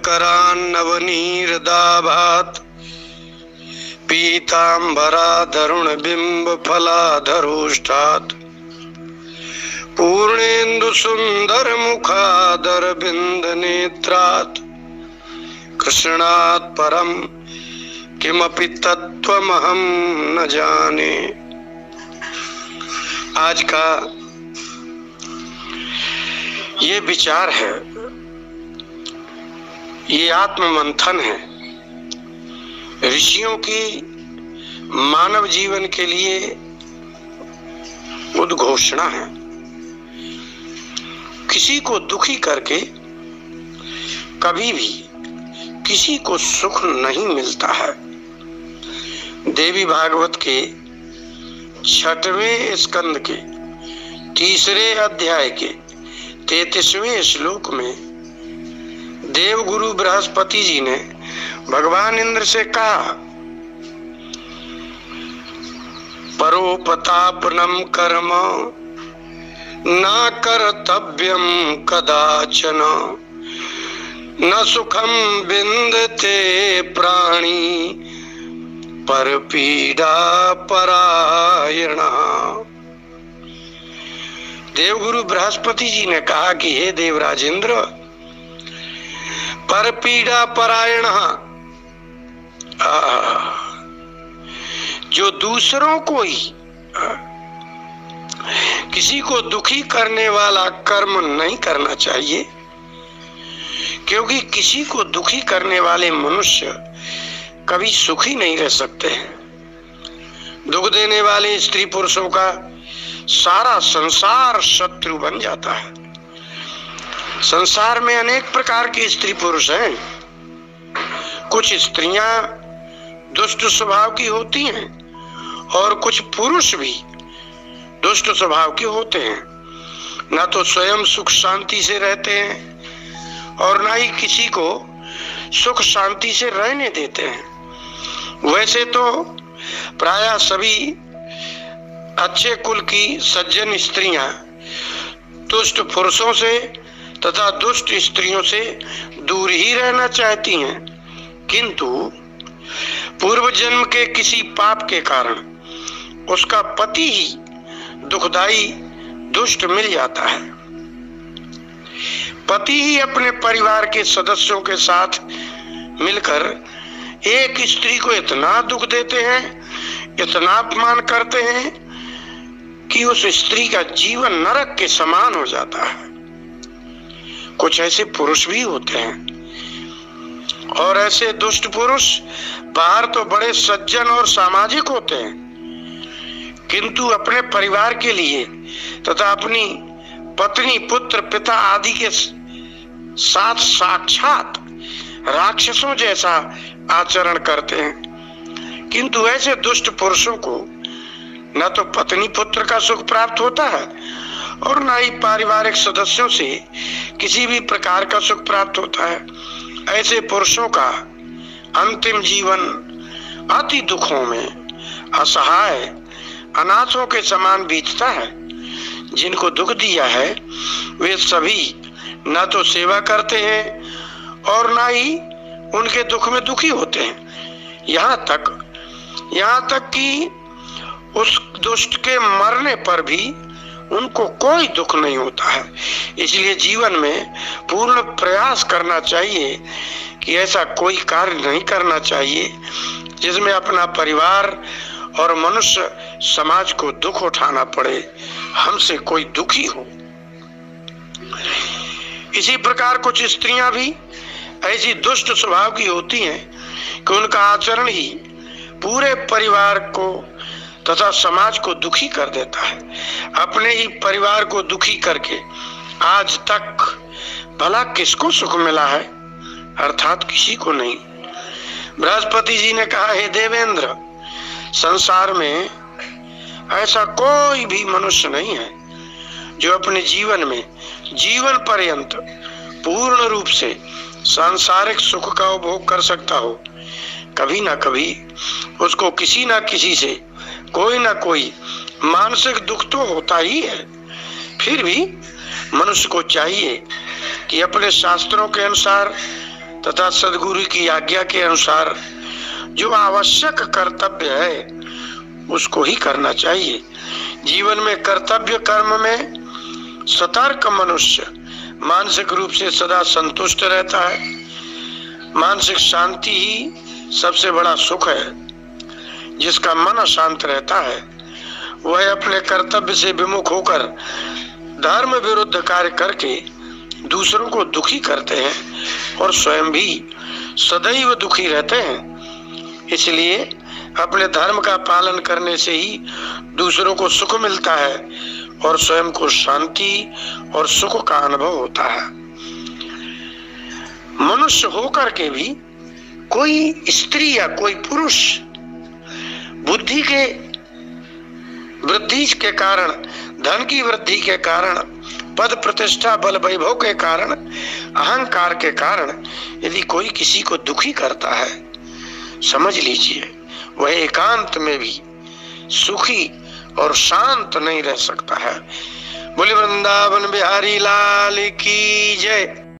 करान्नवनीरदाभात् पीताम्बराधरुणबिम्बफलाधरोष्ठात् पूर्णेन्दुसुन्दरमुखादरविन्दनेत्रात् कृष्णात् परं किमपि तत्त्वमहं न जाने। आज का ये विचार है, ये आत्ममंथन है, ऋषियों की मानव जीवन के लिए उद्घोषणा है। किसी को दुखी करके कभी भी किसी को सुख नहीं मिलता है। देवी भागवत के 6वें स्कंद के 3 अध्याय के 33वें श्लोक में देवगुरु बृहस्पति जी ने भगवान इंद्र से कहा, परोपतापनम कर्म न कर्तव्यम कदाचन न सुखम विन्दते प्राणी पर पीड़ा परायणा। देवगुरु बृहस्पति जी ने कहा कि हे देवराज इंद्र, पर पीड़ा परायण, जो दूसरों को ही किसी को दुखी करने वाला कर्म नहीं करना चाहिए, क्योंकि किसी को दुखी करने वाले मनुष्य कभी सुखी नहीं रह सकते हैं। दुख देने वाले स्त्री पुरुषों का सारा संसार शत्रु बन जाता है। संसार में अनेक प्रकार के स्त्री पुरुष हैं। कुछ स्त्रियां दुष्ट स्वभाव की होती हैं और कुछ पुरुष भी दुष्ट स्वभाव के होते हैं। ना तो स्वयं सुख शांति से रहते हैं और ना ही किसी को सुख शांति से रहने देते हैं। वैसे तो प्रायः सभी अच्छे कुल की सज्जन स्त्रियां दुष्ट पुरुषों से तथा दुष्ट स्त्रियों से दूर ही रहना चाहती हैं, किंतु पूर्व जन्म के किसी पाप के कारण उसका पति ही दुखदाई दुष्ट मिल जाता है। पति ही अपने परिवार के सदस्यों के साथ मिलकर एक स्त्री को इतना दुख देते हैं, इतना अपमान करते हैं कि उस स्त्री का जीवन नरक के समान हो जाता है। कुछ ऐसे पुरुष भी होते हैं और ऐसे दुष्ट पुरुष बाहर तो बड़े सज्जन और सामाजिक होते हैं, किंतु अपने परिवार के लिए तथा अपनी पत्नी पुत्र पिता आदि के साथ साक्षात राक्षसों जैसा आचरण करते हैं। किंतु ऐसे दुष्ट पुरुषों को न तो पत्नी पुत्र का सुख प्राप्त होता है और न ही पारिवारिक सदस्यों से किसी भी प्रकार का सुख प्राप्त होता है। ऐसे पुरुषों का अंतिम जीवन अति दुखों में असहाय अनाथों के समान बीतता है। जिनको दुख दिया है वे सभी न तो सेवा करते हैं और न ही उनके दुख में दुखी होते हैं। यहाँ तक कि उस दुष्ट के मरने पर भी उनको कोई दुख नहीं होता है। इसलिए जीवन में पूर्ण प्रयास करना चाहिए कि ऐसा कोई कार्य नहीं करना चाहिए जिसमें अपना परिवार और मनुष्य समाज को दुख उठाना पड़े, हमसे कोई दुखी हो। इसी प्रकार कुछ स्त्रियां भी ऐसी दुष्ट स्वभाव की होती हैं कि उनका आचरण ही पूरे परिवार को तथा समाज को दुखी कर देता है। अपने ही परिवार को दुखी करके आज तक भला किसको सुख मिला है? अर्थात किसी को नहीं। बृहस्पति जी ने कहा, हे देवेंद्र, संसार में ऐसा कोई भी मनुष्य नहीं है जो अपने जीवन में जीवन पर्यंत पूर्ण रूप से सांसारिक सुख का उपभोग कर सकता हो। कभी ना कभी उसको किसी ना किसी से कोई ना कोई मानसिक दुख तो होता ही है। फिर भी मनुष्य को चाहिए कि अपने शास्त्रों के अनुसार तथा सद्गुरु की आज्ञा के अनुसार जो आवश्यक कर्तव्य है उसको ही करना चाहिए। जीवन में कर्तव्य कर्म में सतर्क मनुष्य मानसिक रूप से सदा संतुष्ट रहता है। मानसिक शांति ही सबसे बड़ा सुख है। जिसका मन अशांत रहता है वह अपने कर्तव्य से विमुख होकर धर्म विरुद्ध कार्य करके दूसरों को दुखी करते हैं और स्वयं भी सदैव दुखी रहते हैं। इसलिए अपने धर्म का पालन करने से ही दूसरों को सुख मिलता है और स्वयं को शांति और सुख का अनुभव होता है। मनुष्य होकर के भी कोई स्त्री या कोई पुरुष बुद्धि के वृद्धि के कारण, धन की वृद्धि के कारण, पद प्रतिष्ठा बल वैभव के कारण, अहंकार के कारण यदि कोई किसी को दुखी करता है, समझ लीजिए वह एकांत में भी सुखी और शांत नहीं रह सकता है। बोले वृंदावन बिहारी लाल की जय।